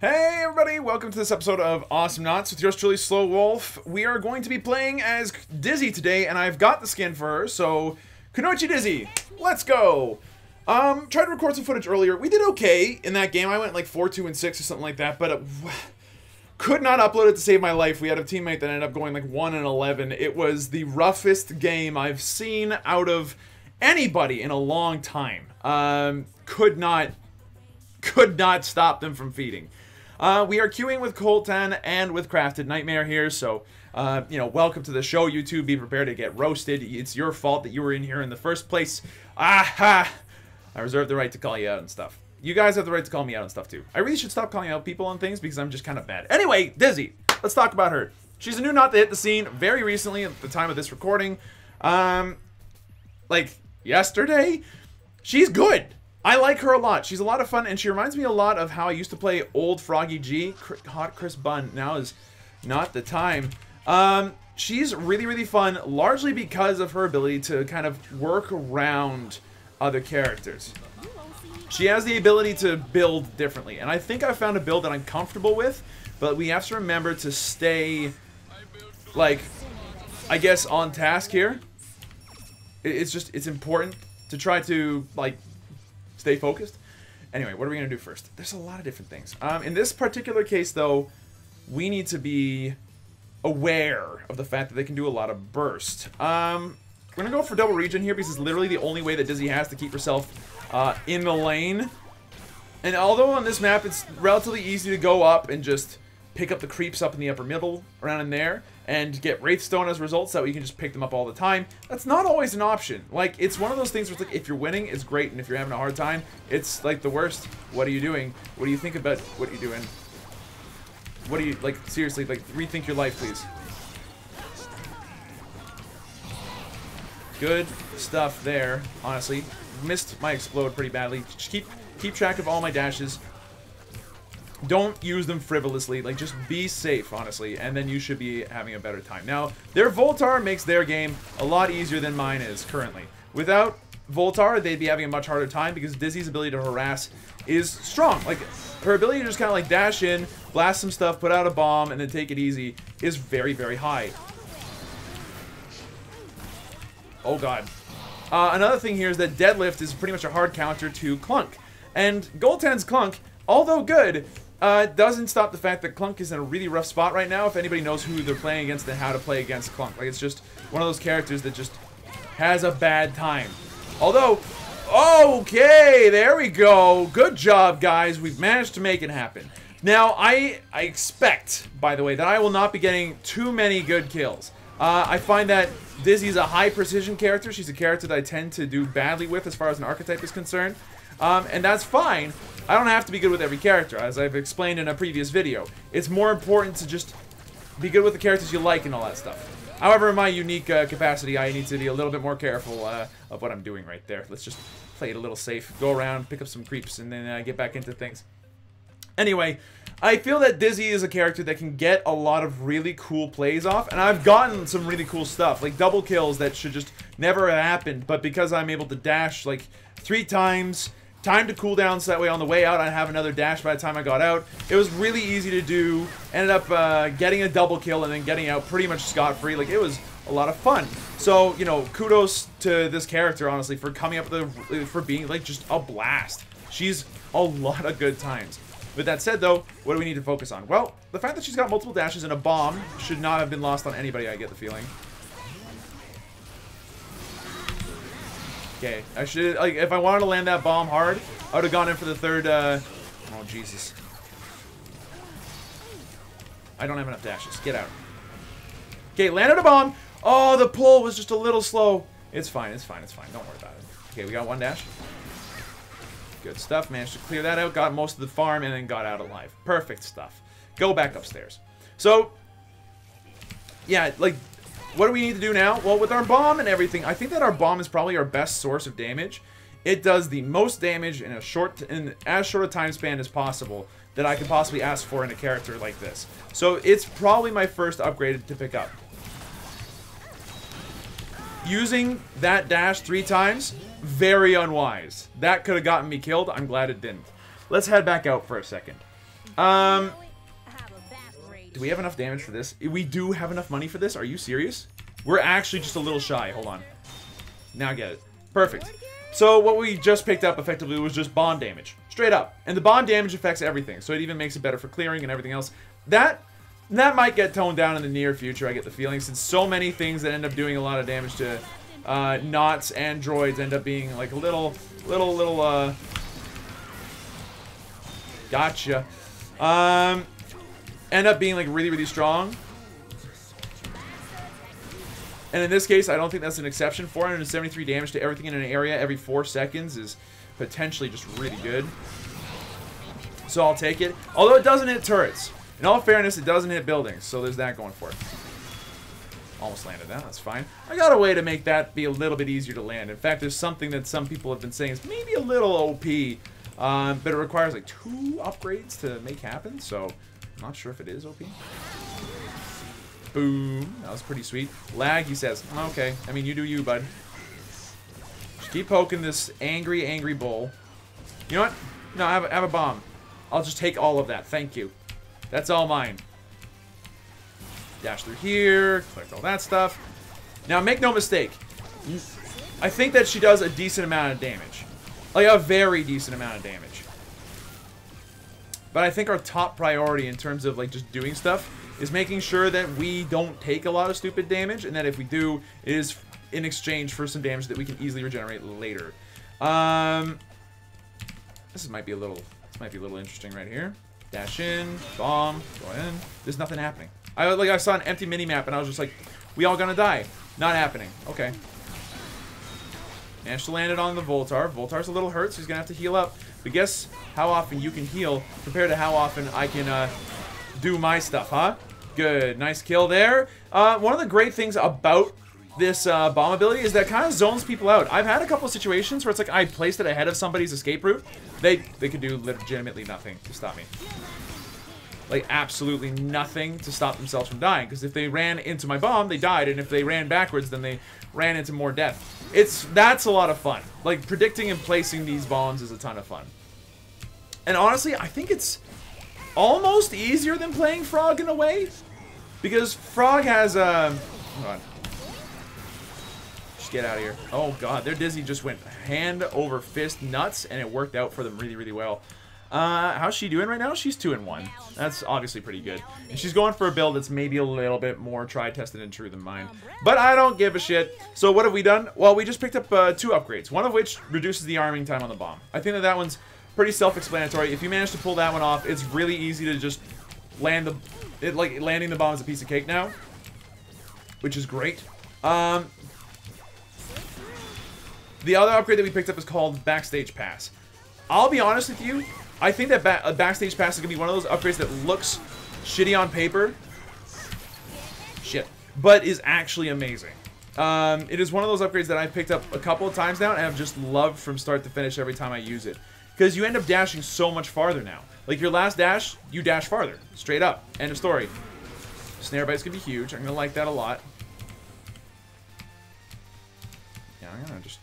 Hey everybody, welcome to this episode of Awesomenauts with yours truly, SlowWolf. We are going to be playing as Dizzy today, and I've got the skin for her, so Kunoichi Dizzy, let's go! Tried to record some footage earlier. We did okay in that game. I went like 4-2 and 6 or something like that, but could not upload it to save my life. We had a teammate that ended up going like 1 and 11. It was the roughest game I've seen out of anybody in a long time. Could not stop them from feeding. We are queuing with Colton and with Crafted Nightmare here, so, you know, welcome to the show, YouTube. Be prepared to get roasted. It's your fault that you were in here in the first place. Aha! I reserve the right to call you out and stuff. You guys have the right to call me out and stuff, too. I really should stop calling out people on things because I'm just kind of bad. Anyway, Dizzy. Let's talk about her. She's a new knot that hit the scene very recently at the time of this recording. Like, yesterday? She's good. I like her a lot. She's a lot of fun, and she reminds me a lot of how I used to play old Froggy G. Hot Chris Bun. Now is not the time. She's really, really fun, largely because of her ability to kind of work around other characters. She has the ability to build differently, and I think I found a build that I'm comfortable with, but we have to remember to stay, like, I guess, on task here. It's important to try to, like, stay focused. Anyway, what are we going to do first? There's a lot of different things. In this particular case, though, we need to be aware of the fact that they can do a lot of burst. We're going to go for double regen here because it's literally the only way that Dizzy has to keep herself in the lane. And although on this map it's relatively easy to go up and just pick up the creeps up in the upper middle, around in there, and get Wraithstone as a result so that you can just pick them up all the time. That's not always an option. Like, it's one of those things where it's like, if you're winning, it's great, and if you're having a hard time, it's like the worst. What are you doing? What do you think about what you're doing? What do you, like, seriously, like, rethink your life, please. Good stuff there, honestly. Missed my explode pretty badly. Just keep track of all my dashes. Don't use them frivolously, like, just be safe, honestly, and then you should be having a better time. Now, their Voltar makes their game a lot easier than mine is currently. Without Voltar, they'd be having a much harder time because Dizzy's ability to harass is strong. Like, her ability to just kind of, like, dash in, blast some stuff, put out a bomb, and then take it easy is very, very high. Oh, God. Another thing here is that Deadlift is pretty much a hard counter to Clunk. And Goltan's Clunk, although good, doesn't stop the fact that Clunk is in a really rough spot right now if anybody knows who they're playing against and how to play against Clunk. Like, it's just one of those characters that just has a bad time. Although, okay, there we go. Good job, guys. We've managed to make it happen. Now, I expect, by the way, that I will not be getting too many good kills. I find that Dizzy's a high-precision character. She's a character that I tend to do badly with as far as an archetype is concerned. And that's fine. I don't have to be good with every character, as I've explained in a previous video. It's more important to just be good with the characters you like and all that stuff. However, in my unique capacity, I need to be a little bit more careful of what I'm doing right there. Let's just play it a little safe. Go around, pick up some creeps, and then get back into things. Anyway, I feel that Dizzy is a character that can get a lot of really cool plays off, and I've gotten some really cool stuff, like double kills that should just never have happened, but because I'm able to dash like 3 times, time to cool down so that way on the way out I'd have another dash by the time I got out. It was really easy to do. Ended up getting a double kill and then getting out pretty much scot-free. Like, it was a lot of fun. So, you know, kudos to this character, honestly, for coming up with for being, like, just a blast. She's a lot of good times. With that said, though, what do we need to focus on? Well, the fact that she's got multiple dashes and a bomb should not have been lost on anybody, I get the feeling. Okay, I should, like, if I wanted to land that bomb hard, I would have gone in for the third, oh, Jesus. I don't have enough dashes. Get out. Okay, landed a bomb. Oh, the pull was just a little slow. It's fine, it's fine, it's fine. Don't worry about it. Okay, we got 1 dash. Good stuff. Managed to clear that out. Got most of the farm and then got out alive. Perfect stuff. Go back upstairs. So, yeah, like, what do we need to do now? Well, with our bomb and everything, I think that our bomb is probably our best source of damage. It does the most damage in as short a time span as possible that I could possibly ask for in a character like this. So it's probably my first upgrade to pick up. Using that dash 3 times, very unwise. That could have gotten me killed. I'm glad it didn't. Let's head back out for a second. Do we have enough damage for this? We do have enough money for this? Are you serious? We're actually just a little shy. Hold on. Now I get it. Perfect. So what we just picked up effectively was just bond damage. Straight up. And the bond damage affects everything. So it even makes it better for clearing and everything else. That might get toned down in the near future, I get the feeling, since so many things that end up doing a lot of damage to knots and droids end up being like a little gotcha. End up being like really strong. And in this case, I don't think that's an exception. 473 damage to everything in an area every 4 seconds is potentially just really good. So I'll take it. Although it doesn't hit turrets. In all fairness, it doesn't hit buildings. So there's that going for it. Almost landed that. That's fine. I got a way to make that be a little bit easier to land. In fact, there's something that some people have been saying is maybe a little OP. But it requires like 2 upgrades to make happen. So I'm not sure if it is OP. Boom. That was pretty sweet. Lag, he says. Okay. I mean, you do you, bud. Just keep poking this angry bull. You know what? No, I have a bomb. I'll just take all of that. Thank you. That's all mine. Dash through here. Collect all that stuff. Now, make no mistake. I think that she does a decent amount of damage. Like, a very decent amount of damage. But I think our top priority in terms of, like, just doing stuff is making sure that we don't take a lot of stupid damage, and that if we do, it is in exchange for some damage that we can easily regenerate later. This might be a little interesting right here. Dash in, bomb, go in. There's nothing happening. I saw an empty mini map, and I was just like, we all gonna die. Not happening. Okay. Managed to land it on the Voltar. Voltar's a little hurt, so he's gonna have to heal up. But guess how often you can heal compared to how often I can do my stuff, huh? Good. Nice kill there. One of the great things about this bomb ability is that it kind of zones people out. I've had a couple of situations where it's like I placed it ahead of somebody's escape route. They could do legitimately nothing to stop me. Like, absolutely nothing to stop themselves from dying. Because if they ran into my bomb, they died. And if they ran backwards, then they ran into more death. That's a lot of fun. Like, predicting and placing these bombs is a ton of fun. And honestly, I think it's almost easier than playing Frog in a way. Because Frog has, hold on. Just get out of here. Oh, God. Their Dizzy just went hand over fist nuts, and it worked out for them really well. How's she doing right now? She's 2-1. That's obviously pretty good. And she's going for a build that's maybe a little bit more tried, tested, and true than mine. But I don't give a shit. So what have we done? Well, we just picked up 2 upgrades. One of which reduces the arming time on the bomb. I think that one's pretty self-explanatory. If you manage to pull that one off, it's really easy to just land landing the bomb is a piece of cake now, which is great. The other upgrade that we picked up is called Backstage Pass. I'll be honest with you, I think that a Backstage Pass is going to be one of those upgrades that looks shitty on paper. Shit. But is actually amazing. It is one of those upgrades that I've picked up a couple of times now and I've just loved from start to finish every time I use it. Because you end up dashing so much farther now. Like your last dash, you dash farther. Straight up. End of story. Snare bite's going to be huge. I'm going to like that a lot. Yeah, I'm going to just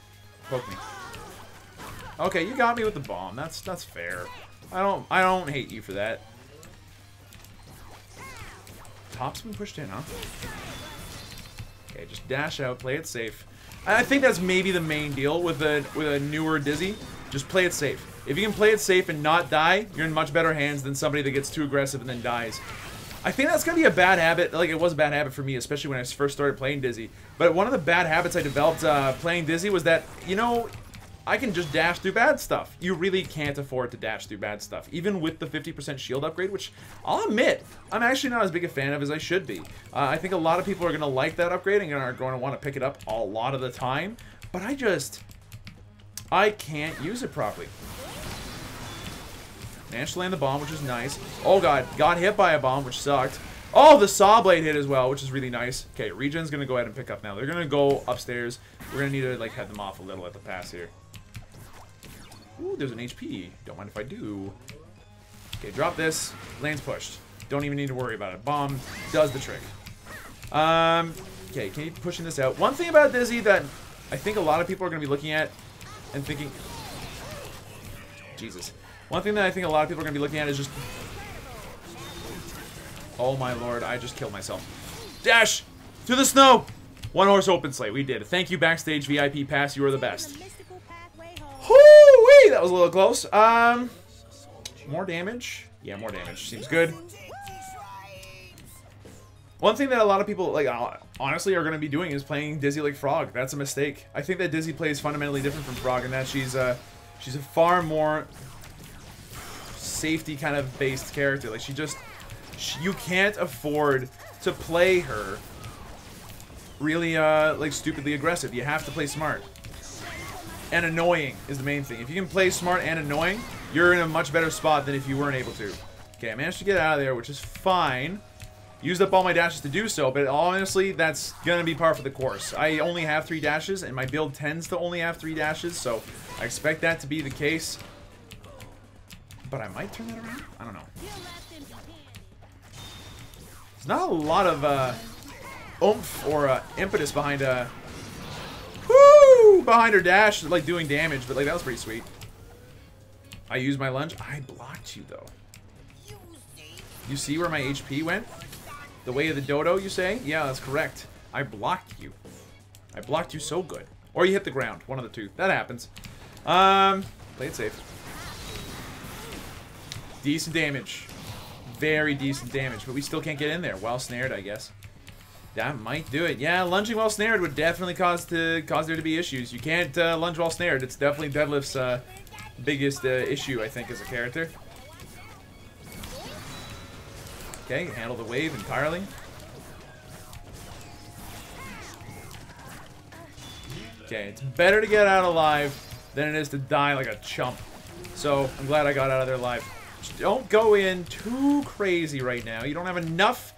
poke me. Okay, you got me with the bomb. That's fair. I don't hate you for that. Top's been pushed in, huh? Okay, just dash out, play it safe. I think that's maybe the main deal with a newer Dizzy. Just play it safe. If you can play it safe and not die, you're in much better hands than somebody that gets too aggressive and then dies. I think that's gonna be a bad habit. Like, it was a bad habit for me, especially when I first started playing Dizzy. But one of the bad habits I developed playing Dizzy was that, you know, I can just dash through bad stuff. You really can't afford to dash through bad stuff. Even with the 50% shield upgrade, which I'll admit, I'm actually not as big a fan of as I should be. I think a lot of people are going to like that upgrade and are going to want to pick it up a lot of the time. But I can't use it properly. Managed to land the bomb, which is nice. Oh, God. Got hit by a bomb, which sucked. Oh, the saw blade hit as well, which is really nice. Okay, Regen's going to go ahead and pick up now. They're going to go upstairs. We're going to need to, like, head them off a little at the pass here. Ooh, there's an HP. Don't mind if I do. Okay, drop this. Lane's pushed. Don't even need to worry about it. Bomb does the trick. Okay, keep pushing this out. One thing about Dizzy that I think a lot of people are going to be looking at and thinking... Jesus. One thing that I think a lot of people are going to be looking at is just Oh my lord, I just killed myself. Dash! To the snow! One horse open sleigh. We did. Thank you, Backstage VIP Pass. You were the best. Whoo-wee! That was a little close. More damage? Yeah, more damage. Seems good. One thing that a lot of people, like, honestly, are going to be doing is playing Dizzy like Frog. That's a mistake. I think that Dizzy plays fundamentally different from Frog in that she's a far more safety kind of based character. Like, you can't afford to play her really, like, stupidly aggressive. You have to play smart. And annoying is the main thing. If you can play smart and annoying, you're in a much better spot than if you weren't able to. Okay, I managed to get out of there, which is fine. Used up all my dashes to do so, but honestly, that's gonna be par for the course. I only have 3 dashes, and my build tends to only have 3 dashes, so I expect that to be the case. But I might turn that around? I don't know. There's not a lot of oomph or impetus behind behind her dash, like doing damage, but like that was pretty sweet. I used my lunge. I blocked you though. You see where my HP went? The way of the dodo, you say? Yeah, that's correct. I blocked you. I blocked you so good. Or you hit the ground. One of the two. That happens. Play it safe. Decent damage. Very decent damage, but we still can't get in there. While snared, I guess. That might do it. Yeah, lunging while snared would definitely cause there to be issues. You can't lunge while snared. It's definitely Deadlift's biggest issue, I think, as a character. Okay, handle the wave entirely. Okay, it's better to get out alive than it is to die like a chump. So, I'm glad I got out of there alive. Just don't go in too crazy right now. You don't have enough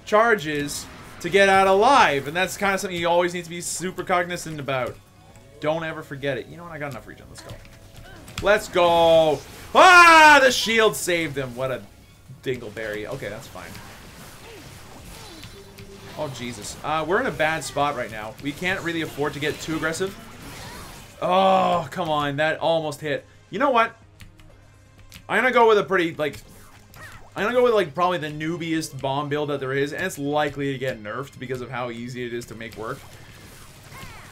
charges to get out alive, and that's kind of something you always need to be super cognizant about. Don't ever forget it. You know what? I got enough regen. Let's go. Let's go! Ah! The shield saved him. What a dingleberry. Okay, that's fine. Oh, Jesus. We're in a bad spot right now. We can't really afford to get too aggressive. Oh, come on. That almost hit. You know what? I'm gonna go with a pretty, like... I'm gonna go with, like, probably the noobiest bomb build that there is, and it's likely to get nerfed because of how easy it is to make work.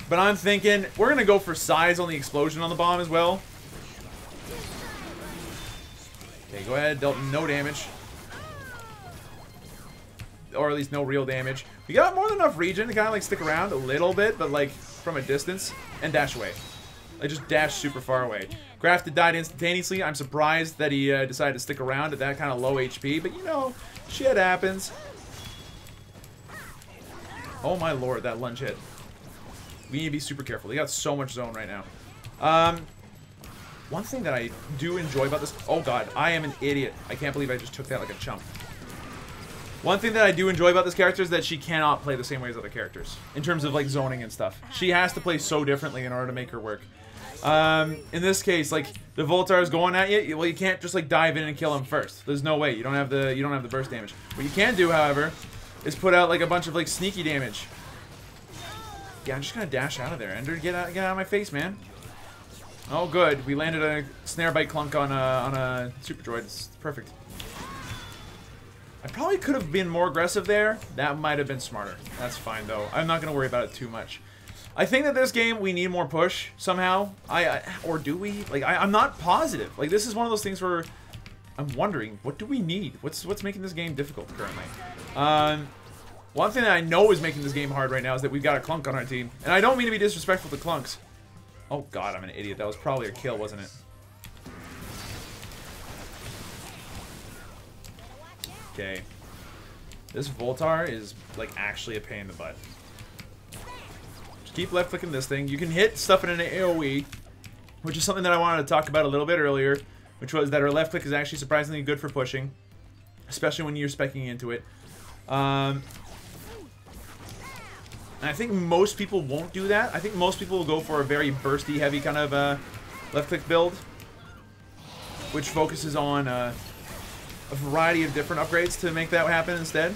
But I'm thinking, we're gonna go for size on the explosion on the bomb as well. Okay, go ahead. Dealt no damage. Or at least no real damage. We got more than enough regen to kind of like stick around a little bit, but like from a distance. And dash away. I just dashed super far away. Grafted died instantaneously. I'm surprised that he decided to stick around at that kind of low HP. But you know, shit happens. Oh my lord, that lunge hit. We need to be super careful. They got so much zone right now. One thing that I do enjoy about this... Oh god, I am an idiot. I can't believe I just took that like a chump. One thing that I do enjoy about this character is that she cannot play the same way as other characters. In terms of, like, zoning and stuff. She has to play so differently in order to make her work. In this case, like, the Voltar is going at you. Well, you can't just, like, dive in and kill him first. There's no way. You don't have the burst damage. What you can do, however, is put out, like, a bunch of, like, sneaky damage. Yeah, I'm just gonna dash out of there. Ender, get out of my face, man. Oh, good. We landed a snare bite clunk on a super droid. It's perfect. I probably could have been more aggressive there. That might have been smarter. That's fine, though. I'm not going to worry about it too much. I think that this game, we need more push, somehow. Or do we? Like, I'm not positive. Like, this is one of those things where I'm wondering, what do we need? What's making this game difficult currently? One thing that I know is making this game hard right now is that we've got a clunk on our team. And I don't mean to be disrespectful to clunks. Oh, God, I'm an idiot. That was probably a kill, wasn't it? Okay. This Voltar is, like, actually a pain in the butt. Just keep left-clicking this thing. You can hit stuff in an AoE, which is something that I wanted to talk about a little bit earlier, which was that our left-click is actually surprisingly good for pushing, especially when you're speccing into it. And I think most people won't do that. I think most people will go for a very bursty, heavy kind of left-click build, which focuses on... a variety of different upgrades to make that happen instead.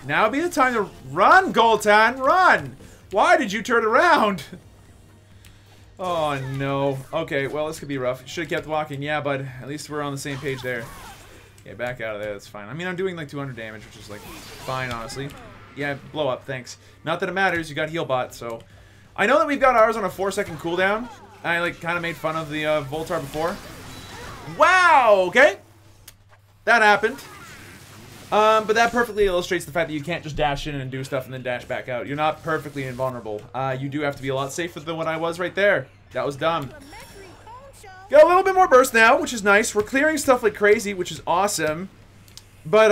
Now would be the time to run, Goltan, run! Why did you turn around? Oh no. Okay, well this could be rough. Should have kept walking. Yeah, bud. At least we're on the same page there. Okay, back out of there. That's fine. I mean, I'm doing like 200 damage, which is like fine, honestly. Yeah, blow up. Thanks. Not that it matters. You got heal bot, so I know that we've got ours on a 4-second cooldown. I like kind of made fun of the Voltar before. Wow. Okay, that happened. But that perfectly illustrates the fact that you can't just dash in and do stuff and then dash back out. You're not perfectly invulnerable. You do have to be a lot safer than what I was right there. That was dumb. Got a little bit more burst now, which is nice. We're clearing stuff like crazy, which is awesome. But,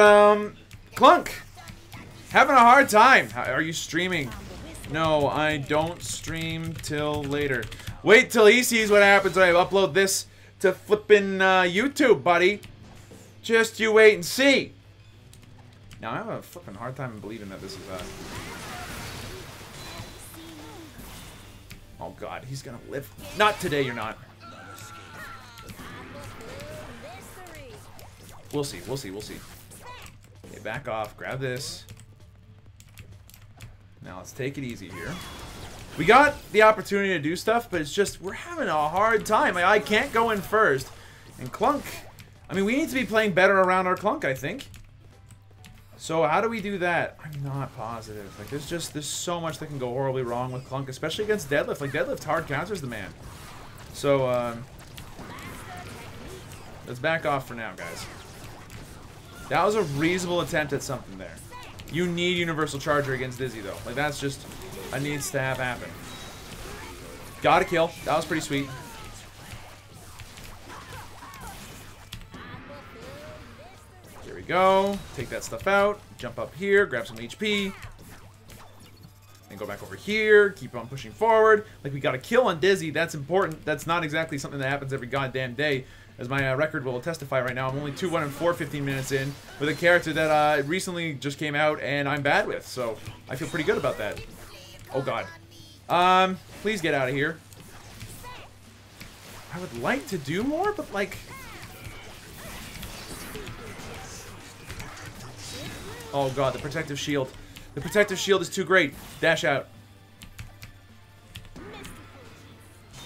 Clunk, having a hard time. Are you streaming? No, I don't stream till later. Wait till he sees what happens when I upload this to flippin' YouTube, buddy. Just you wait and see. Now, I have a flippin' hard time believing that this is, Oh, God, he's gonna live. Not today, you're not. We'll see, we'll see, we'll see. Okay, back off. Grab this. Now, let's take it easy here. We got the opportunity to do stuff, but it's just, we're having a hard time. Like, I can't go in first. And Clunk, I mean, we need to be playing better around our Clunk, I think. So, how do we do that? I'm not positive. Like, there's so much that can go horribly wrong with Clunk, especially against Deadlift. Like, Deadlift hard counters the man. So, let's back off for now, guys. That was a reasonable attempt at something there. You need Universal Charger against Dizzy, though. Like, that's just a needs to have happen. Got a kill. That was pretty sweet. Here we go. Take that stuff out. Jump up here. Grab some HP. And go back over here. Keep on pushing forward. Like, we got a kill on Dizzy. That's important. That's not exactly something that happens every goddamn day. As my record will testify right now, I'm only 2-1-4 15 minutes in with a character that recently just came out and I'm bad with. So I feel pretty good about that. Oh, God. Please get out of here. I would like to do more, but like... Oh, God, the protective shield. The protective shield is too great. Dash out.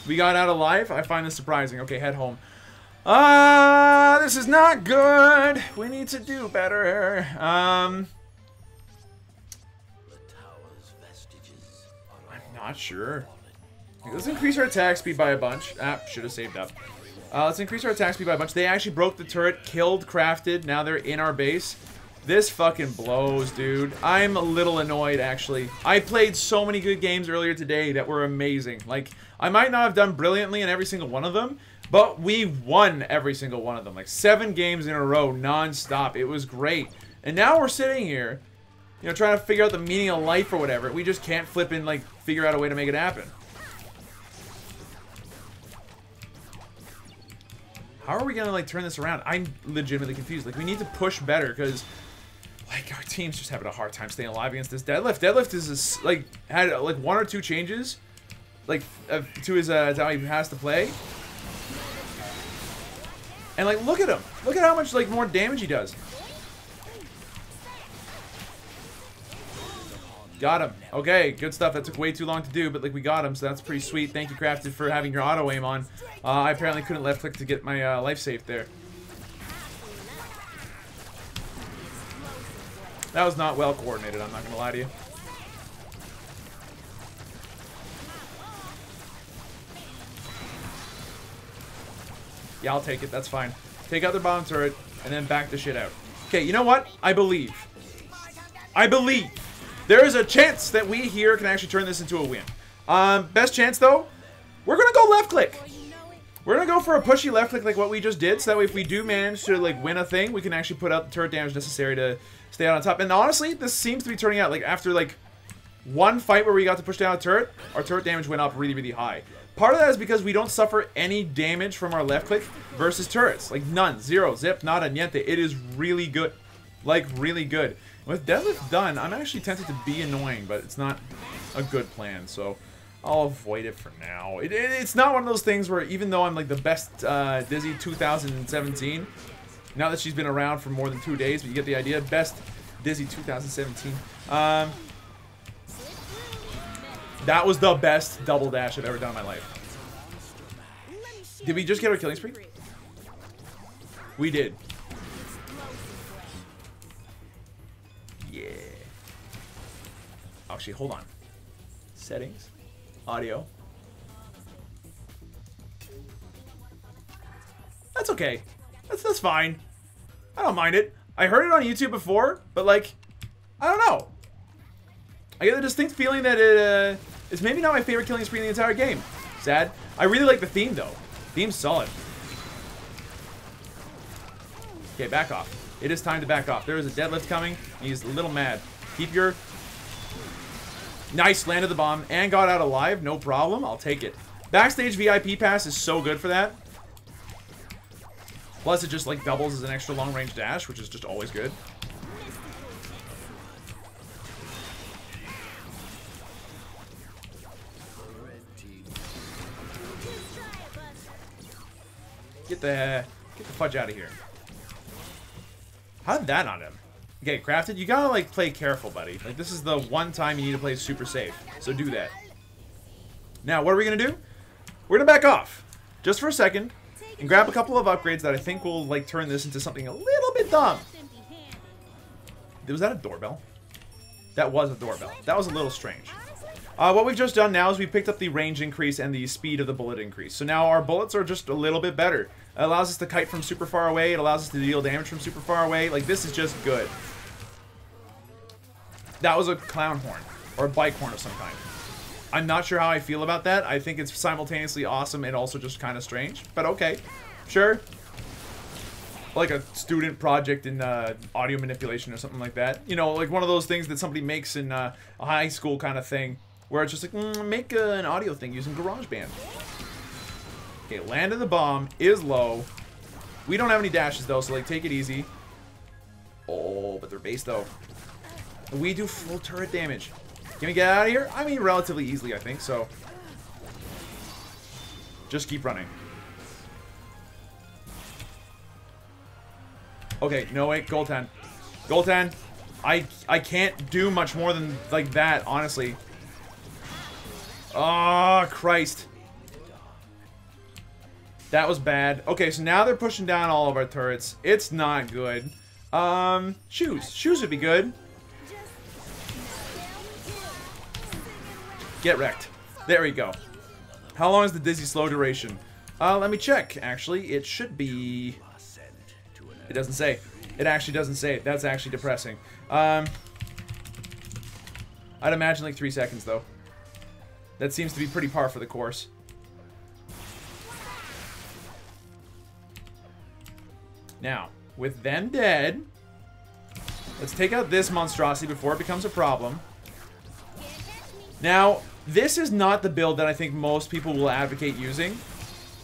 We got out alive? I find this surprising. Okay, head home. This is not good. We need to do better. I'm not sure. Let's increase our attack speed by a bunch. Should have saved up. Let's increase our attack speed by a bunch. They actually broke the turret, killed Crafted. Now they're in our base. This fucking blows, dude. I'm a little annoyed, actually. I played so many good games earlier today that were amazing. Like, I might not have done brilliantly in every single one of them, but we won every single one of them. Like, 7 games in a row, non-stop. It was great. And now we're sitting here, you know, trying to figure out the meaning of life or whatever. We just can't flip and, like, figure out a way to make it happen. How are we gonna, like, turn this around? I'm legitimately confused. Like, we need to push better, because... like, our team's just having a hard time staying alive against this Deadlift. Deadlift is, like, had, like, 1 or 2 changes, like, to his, to how he has to play. And, like, look at him. Look at how much, like, more damage he does. Got him. Okay, good stuff. That took way too long to do, but, like, we got him, so that's pretty sweet. Thank you, Crafted, for having your auto-aim on. I apparently couldn't left-click to get my, life safe there. That was not well coordinated, I'm not gonna lie to you. Yeah, I'll take it, that's fine. Take out their bomb turret, and then back the shit out. Okay, you know what? I believe. There is a chance that we here can actually turn this into a win. Best chance, though, we're gonna go left-click. We're gonna go for a pushy left-click like what we just did, so that way if we do manage to, like, win a thing, we can actually put out the turret damage necessary to stay out on top. And honestly, this seems to be turning out, like, after, like, 1 fight where we got to push down a turret, our turret damage went up really, really high. Part of that is because we don't suffer any damage from our left-click versus turrets. Like, none. 0. Zip. Nada. Niente. It is really good. Like, really good. With Deadlift done, I'm actually tempted to be annoying, but it's not a good plan, so... I'll avoid it for now. It's not one of those things where, even though I'm like the best Dizzy 2017, now that she's been around for more than 2 days, but you get the idea, best Dizzy 2017. That was the best double dash I've ever done in my life. Did we just get our killing spree? We did. Yeah. Actually, hold on. Settings. Audio. That's okay. That's fine. I don't mind it. I heard it on YouTube before, but like, I don't know. I get the distinct feeling that it is maybe not my favorite killing spree in the entire game. Sad. I really like the theme though. Theme's solid. Okay, back off. It is time to back off. There is a deadlift coming. He's a little mad. Keep your... Nice, landed the bomb and got out alive. No problem. I'll take it. Backstage VIP pass is so good for that. Plus, it just like doubles as an extra long-range dash, which is just always good. Get the fudge out of here. How did that not him? Okay, Crafted, you gotta like play careful, buddy. Like this is the one time you need to play super safe. So do that. Now, what are we gonna do? We're gonna back off just for a second and grab a couple of upgrades that I think will like turn this into something a little bit dumb. Was that a doorbell? That was a doorbell. That was a little strange. What we've just done now is we picked up the range increase and the speed of the bullet increase. So now our bullets are just a little bit better. It allows us to kite from super far away. It allows us to deal damage from super far away. Like, this is just good. That was a clown horn. Or a bike horn of some kind. I'm not sure how I feel about that. I think it's simultaneously awesome and also just kind of strange. But okay. Sure. Like a student project in audio manipulation or something like that. You know, like one of those things that somebody makes in a high school kind of thing. Where it's just like, make an audio thing using GarageBand. Okay, land of the bomb is low. We don't have any dashes though, so like take it easy. Oh, but they're base though. We do full turret damage. Can we get out of here? I mean, relatively easily, I think, so. Just keep running. Okay, no wait, Goltan. Goltan, I can't do much more than like that, honestly. Oh, Christ. That was bad. Okay, so now they're pushing down all of our turrets. It's not good. Shoes. Shoes would be good. Get wrecked. There we go. How long is the dizzy slow duration? Let me check. Actually, it should be... It doesn't say. It actually doesn't say. That's actually depressing. I'd imagine like 3 seconds, though. That seems to be pretty par for the course. Now, with them dead, let's take out this monstrosity before it becomes a problem. Now, this is not the build that I think most people will advocate using.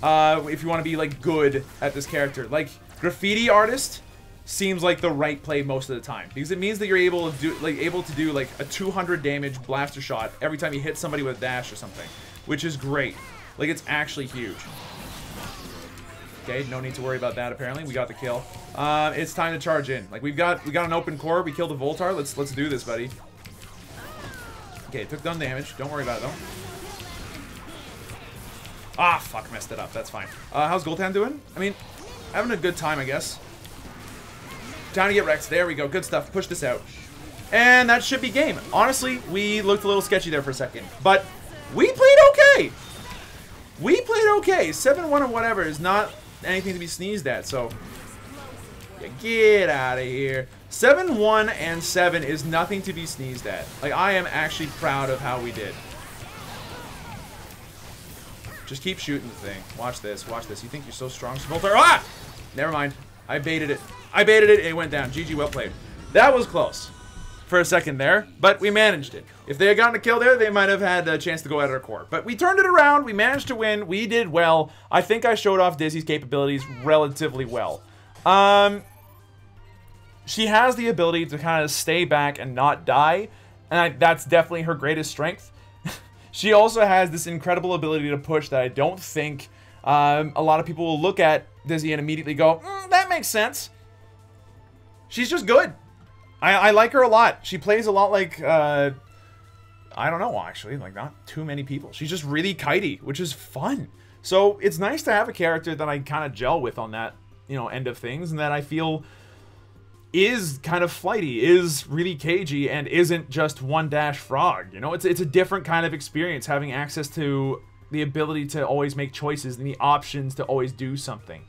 If you want to be, like, good at this character. Like, Graffiti Artist seems like the right play most of the time. Because it means that you're able to do, like, a 200 damage blaster shot every time you hit somebody with a dash or something. Which is great. Like, it's actually huge. Okay, no need to worry about that, apparently. We got the kill. It's time to charge in. Like, we got an open core. We killed a Voltar. Let's do this, buddy. Okay, it took down damage. Don't worry about it, though. Ah, fuck, messed it up. That's fine. How's Goltan doing? I mean, having a good time, I guess. Time to get wrecked. There we go. Good stuff. Push this out. And that should be game. Honestly, we looked a little sketchy there for a second. But we played okay. We played okay. 7-1 or whatever is not anything to be sneezed at, so... Yeah, get out of here. 7-1 and 7 is nothing to be sneezed at. Like, I am actually proud of how we did. Just keep shooting the thing. Watch this. Watch this. You think you're so strong, Smolter? Ah! Never mind. I baited it. I baited it. It went down. GG, well played. That was close for a second there, but we managed it. If they had gotten a kill there, they might have had a chance to go at our core. But we turned it around. We managed to win. We did well. I think I showed off Dizzy's capabilities relatively well. She has the ability to kind of stay back and not die, and that's definitely her greatest strength. She also has this incredible ability to push that I don't think a lot of people will look at Dizzy and immediately go, that makes sense. She's just good. I like her a lot. She plays a lot like, I don't know, actually, like not too many people. She's just really kitey, which is fun. So it's nice to have a character that I kind of gel with on that, you know, end of things, and that I feel is kind of flighty, is really cagey, and isn't just one dash frog. You know, it's a different kind of experience having access to the ability to always make choices and the options to always do something.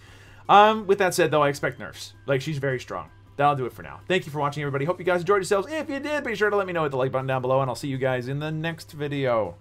With that said, though, I expect nerfs. Like, she's very strong. That'll do it for now. Thank you for watching, everybody. Hope you guys enjoyed yourselves. If you did, be sure to let me know with the like button down below, and I'll see you guys in the next video.